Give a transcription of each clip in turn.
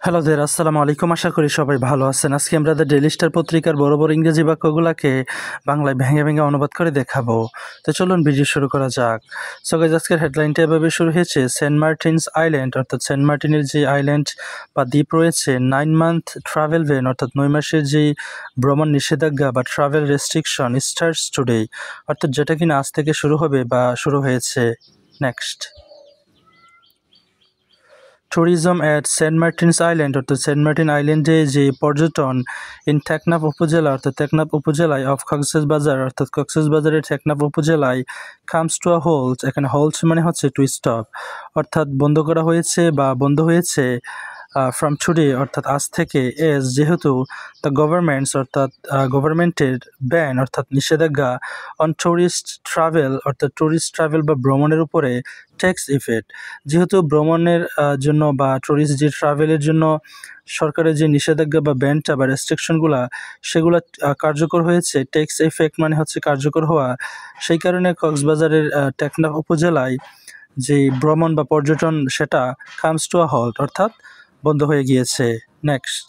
Hello দের আসসালামু আলাইকুম। আশা করি সবাই ভালো আছেন। আজকে আমরা দ্য ডেইলি স্টার পত্রিকার বড় বড় ইংরেজি বাক্যগুলোকে বাংলায় ভেঙে ভেঙে অনুবাদ করে দেখাবো। তো চলুন ভিডিও শুরু করা যাক। সো গাইস, আজকের হেডলাইনটা এভাবে শুরু হয়েছে, সেন্ট মার্টিনস আইল্যান্ড অর্থাৎ সেন্ট মার্টিনের যে আইল্যান্ড বা দ্বীপ রয়েছে, 9 মান্থ ট্রাভেল ব্যান অর্থাৎ 9 মাসের যে ভ্রমণ নিষেধাজ্ঞা বা ট্রাভেল রেস্ট্রিকশন স্টার্টস টুডে অর্থাৎ যেটা কিনা আজ থেকে শুরু হবে বা শুরু হয়েছে। Next, tourism at Saint Martin's island অর্থাৎ সেন্ট মার্টিন আইল্যান্ডে যে পর্যটন ইন টেকনাফ উপজেলা অর্থাৎ টেকনাফ উপজেলায় অফ কক্সবাজার অর্থাৎ কক্সবাজারের টেকনাফ উপজেলায় কামস টু আ হোল্ড। এখানে হোল্ড মানে হচ্ছে টু স্টপ, অর্থাৎ বন্ধ করা হয়েছে বা বন্ধ হয়েছে ফ্রম টুডে অর্থাৎ আজ থেকে, এজ যেহেতু দ্য গভর্নমেন্টস অর্থাৎ গভর্নমেন্টের ব্যান অর্থাৎ নিষেধাজ্ঞা অন ট্যুরিস্ট ট্রাভেল অর্থাৎ ট্যুরিস্ট ট্রাভেল বা ভ্রমণের উপরে টেক্স ইফেক্ট, যেহেতু ভ্রমণের জন্য বা ট্যুরিস্ট যে ট্রাভেলের জন্য সরকারের যে নিষেধাজ্ঞা বা ব্যানটা বা রেস্ট্রিকশনগুলা সেগুলো কার্যকর হয়েছে। টেক্স ইফেক্ট মানে হচ্ছে কার্যকর হওয়া। সেই কারণে কক্সবাজারের টেকনাফ উপজেলায় যে ভ্রমণ বা পর্যটন সেটা কামস টু আ হল্ট অর্থাৎ বন্ধ হয়ে গিয়েছে। Next,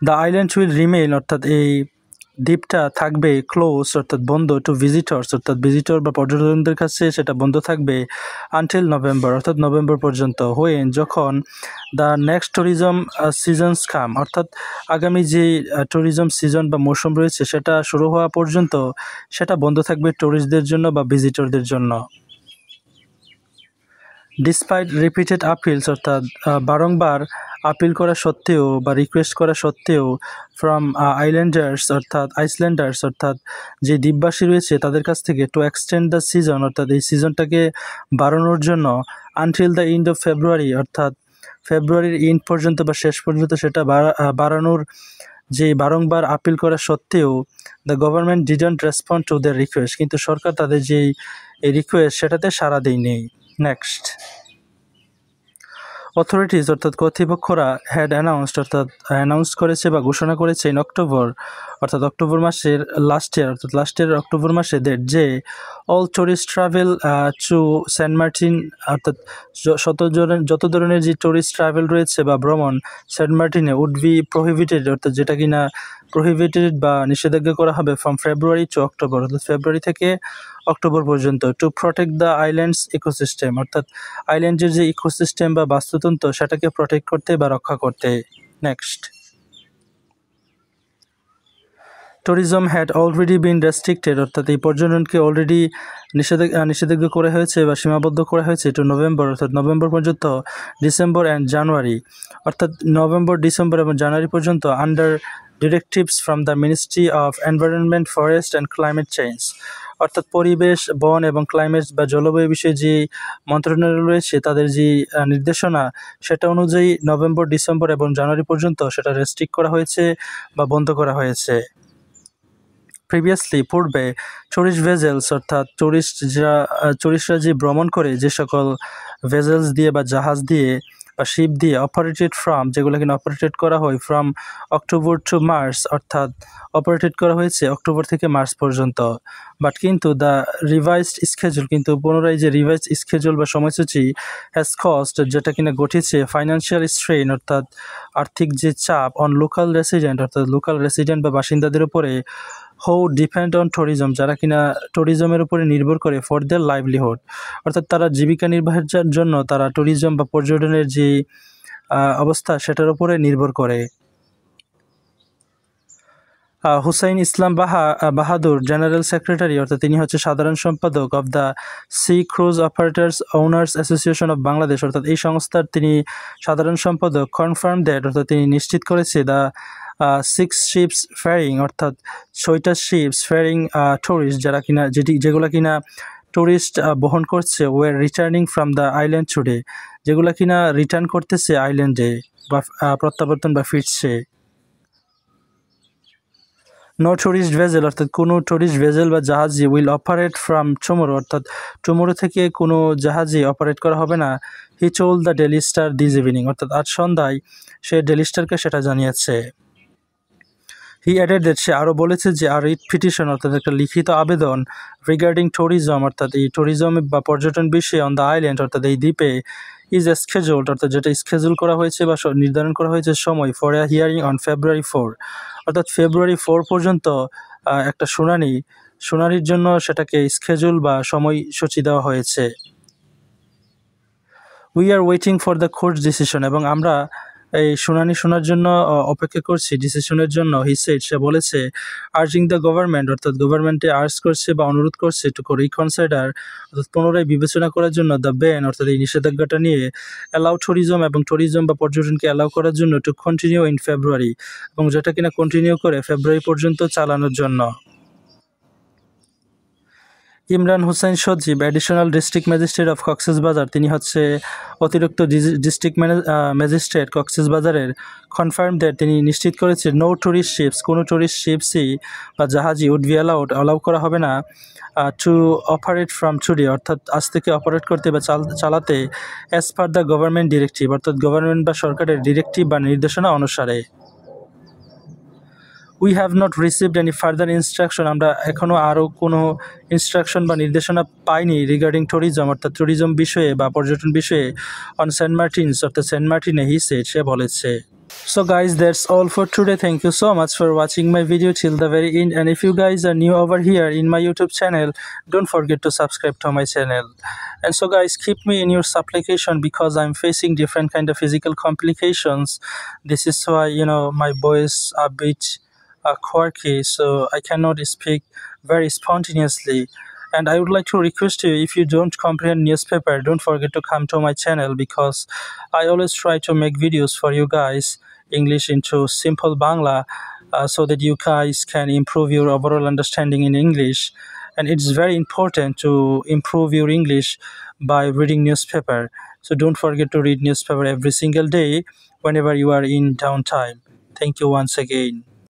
the island will remain অর্থাৎ এই দ্বীপটা থাকবে ক্লোজ অর্থাৎ বন্ধ টু ভিজিটর্স অর্থাৎ ভিজিটর বা পর্যটকদের কাছে সেটা বন্ধ থাকবে আনটিল নভেম্বর অর্থাৎ নভেম্বর পর্যন্ত। হোয়েন যখন দ্য নেক্সট ট্যুরিজম সিজনস কাম অর্থাৎ আগামী যে ট্যুরিজম সিজন বা মৌসুম রয়েছে সেটা শুরু হওয়া পর্যন্ত সেটা বন্ধ থাকবে ট্যুরিস্টদের জন্য বা ভিজিটরদের জন্য। ডিসপাইট রিপিটেড আপিলস অর্থাৎ বারংবার আপিল করা সত্ত্বেও বা রিকোয়েস্ট করা সত্ত্বেও ফ্রম আইসল্যান্ডার্স অর্থাৎ যে দ্বীপবাসী রয়েছে তাদের কাছ থেকে টু এক্সটেন্ড দ্য সিজন অর্থাৎ এই সিজনটাকে বাড়ানোর জন্য until the end of February অর্থাৎ ফেব্রুয়ারির এন্ড পর্যন্ত বা শেষ পর্যন্ত সেটা বাড়ানোর যে বারংবার আপিল করা সত্ত্বেও the government didn't respond to the request, কিন্তু সরকার তাদের যেই রিকোয়েস্ট সেটাতে সাড়া দেয়নি। নেক্সট, অথরিটিজ অর্থাৎ কর্তৃপক্ষরা হ্যাড অ্যানাউন্স করেছে বা ঘোষণা করেছে ইন অক্টোবর অর্থাৎ অক্টোবর মাসের লাস্টের অক্টোবর মাসে যে all tourist travel to Saint Martin অর্থাৎ যত ধরনের যে টুরিস্ট ট্রাভেল রয়েছে বা ভ্রমণ সেন্ট মার্টিনে উড বি প্রহিবিটেড অর্থাৎ যেটা কিনা প্রহিবিটেড বা নিষেধাজ্ঞা করা হবে ফ্রম ফেব্রুয়ারি টু অক্টোবর অর্থাৎ ফেব্রুয়ারি থেকে অক্টোবর পর্যন্ত to protect the islands ecosystem অর্থাৎ আইল্যান্ডের যে ইকোসিস্টেম বা বাস্তুতন্ত্র সেটাকে প্রোটেক্ট করতে বা রক্ষা করতে। Next, tourism had already been restricted অর্থাৎ এই পর্যটনকে অলরেডি নিষেধাজ্ঞা করা হয়েছে বা সীমাবদ্ধ করা হয়েছে টু নভেম্বর অর্থাৎ নভেম্বর পর্যন্ত, ডিসেম্বর অ্যান্ড জানুয়ারি অর্থাৎ নভেম্বর ডিসেম্বর এবং জানুয়ারি পর্যন্ত under directives from the ministry of environment forest and climate change অর্থাৎ পরিবেশ বন এবং ক্লাইমেট বা জলবায়ু বিষয়ে যে মন্ত্রণালয় রয়েছে তাদের যে নির্দেশনা সেটা অনুযায়ী নভেম্বর ডিসেম্বর এবং জানুয়ারি পর্যন্ত সেটা রেস্ট্রিক্ট করা হয়েছে বা বন্ধ করা হয়েছে। প্রিভিয়াসলি পূর্বে ট্যুরিস্ট ভেজেলস অর্থাৎ টুরিস্টরা যে ভ্রমণ করে যে সকল ভেজেলস দিয়ে বা জাহাজ দিয়ে বা শিপ দিয়ে অপারেটেড ফ্রম যেগুলো কিনা অপারেটেড করা হয় ফ্রম অক্টোবর টু মার্চ অর্থাৎ অপারেটেড করা হয়েছে অক্টোবর থেকে মার্চ পর্যন্ত। বাট কিন্তু দ্য রিভাইজড স্কেজুল কিন্তু পুনরায় যে রিভাইজড স্কেজুল বা সময়সূচি হ্যাজ কস্ট যেটা কিনা ঘটেছে ফাইন্যান্সিয়াল স্ট্রেন অর্থাৎ আর্থিক যে চাপ অন লোকাল রেসিডেন্ট অর্থাৎ লোকাল রেসিডেন্ট বা বাসিন্দাদের উপরে হু ডিপেন্ড অন ট্যুরিজম যারা কিনা ট্যুরিজমের উপরে নির্ভর করে ফর দেয়ার লাইভলিহুড অর্থাৎ তারা জীবিকা নির্বাহের জন্য তারা ট্যুরিজম বা পর্যটনের যে অবস্থা সেটার উপরে নির্ভর করে। হুসাইন ইসলাম বাহাদুর জেনারেল সেক্রেটারি অর্থাৎ তিনি হচ্ছে সাধারণ সম্পাদক of the sea cruise operators owners association of Bangladesh অর্থাৎ এই সংস্থার তিনি সাধারণ সম্পাদক কনফার্ম দ্যাট অর্থাৎ তিনি নিশ্চিত করেছে দ্য 6 শিপস ফেয়ারিং অর্থাৎ 6টা শিপস ফেয়ারিং টুরিস্ট যেগুলো কিনা টুরিস্ট বহন করছে war returning from the island today যেগুলো কিনা রিটার্ন করতেছে আইল্যান্ডে বা প্রত্যাবর্তন বা ফিরছে। নো ট্যুরিস্ট ভেজেল অর্থাৎ কোনো ট্যুরিস্ট ভেজেল বা জাহাজই উইল অপারেট ফ্রম টুমোরো অর্থাৎ টুমোরো থেকে কোনো জাহাজই অপারেট করা হবে না। He told the daily star this evening অর্থাৎ আজ সন্ধ্যায় সে ডেইলি স্টারকে সেটা জানিয়েছে। হি অ্যাডেড দ্যাট সে আরও বলেছে যে আর রিট পিটিশন অর্থাৎ একটা লিখিত আবেদন রিগার্ডিং ট্যুরিজম অর্থাৎ এই ট্যুরিজম বা পর্যটন বিষয়ে অন দ্য আইল্যান্ড অর্থাৎ এই দ্বীপে ইজ স্কেজুলড অর্থাৎ যেটা স্কেজুল করা হয়েছে বা নির্ধারণ করা হয়েছে সময় for a hearing on February 4 অর্থাৎ February 4 পর্যন্ত একটা শুনানির জন্য সেটাকে স্কেজুল বা সময়সূচি দেওয়া হয়েছে। We are waiting for the court decision এবং আমরা এই শুনানি শোনার জন্য অপেক্ষা করছি ডিসিশনের জন্য। সে বলেছে আর্জিং দ্য গভর্নমেন্ট অর্থাৎ গভর্নমেন্টে আর্জ করছে বা অনুরোধ করছে টু রিকনসিডার অর্থাৎ পুনরায় বিবেচনা করার জন্য দ্য ব্যান অর্থাৎ এই নিষেধাজ্ঞাটা নিয়ে অ্যালাউ ট্যুরিজম বা পর্যটনকে অ্যালাউ করার জন্য টু কন্টিনিউ ইন ফেব্রুয়ারি এবং যেটা কিনা কন্টিনিউ করে ফেব্রুয়ারি পর্যন্ত চালানোর জন্য। Imran Hossain Sajib additional district magistrate of Cox's Bazar তিনি হচ্ছে অতিরিক্ত ডিস্ট্রিক্ট ম্যাজিস্ট্রেট কক্সবাজারের কনফার্ম দ্যাট তিনি নিশ্চিত করেছে নো ট্যুরিস্ট শিপস কোনো ট্যুরিস্ট শিপসই বা জাহাজই উড বি অ্যালাউ করা হবে না টু অপারেট ফ্রম টুডে অর্থাৎ আজ থেকে অপারেট করতে বা চালাতে as per the government directive অর্থাৎ গভর্নমেন্ট বা সরকারের ডিরেক্টিভ বা নির্দেশনা অনুসারে। We have not received any further instruction আমরা এখনও আরও কোনো ইনস্ট্রাকশন বা নির্দেশনা পাইনি রিগার্ডিং ট্যুরিজম অর্থাৎ ট্যুরিজম বিষয়ে বা পর্যটন বিষয়ে অন সেন্ট মার্টিনস অর্থাৎ সেন্ট মার্টিনে সে বলেছে। So guys, that's all for today. Thank you so much for watching my video till the very end, and if you guys are new over here in my YouTube channel, don't forget to subscribe to my channel. And so guys, keep me in your supplication because I'm facing different kind of physical complications. This is why my voice a bit quirky, so I cannot speak very spontaneously. And I would like to request you, if you don't comprehend newspaper, don't forget to come to my channel because I always try to make videos for you guys English into simple Bangla so that you guys can improve your overall understanding in English. And it's very important to improve your English by reading newspaper. So don't forget to read newspaper every single day whenever you are in downtime. Thank you once again.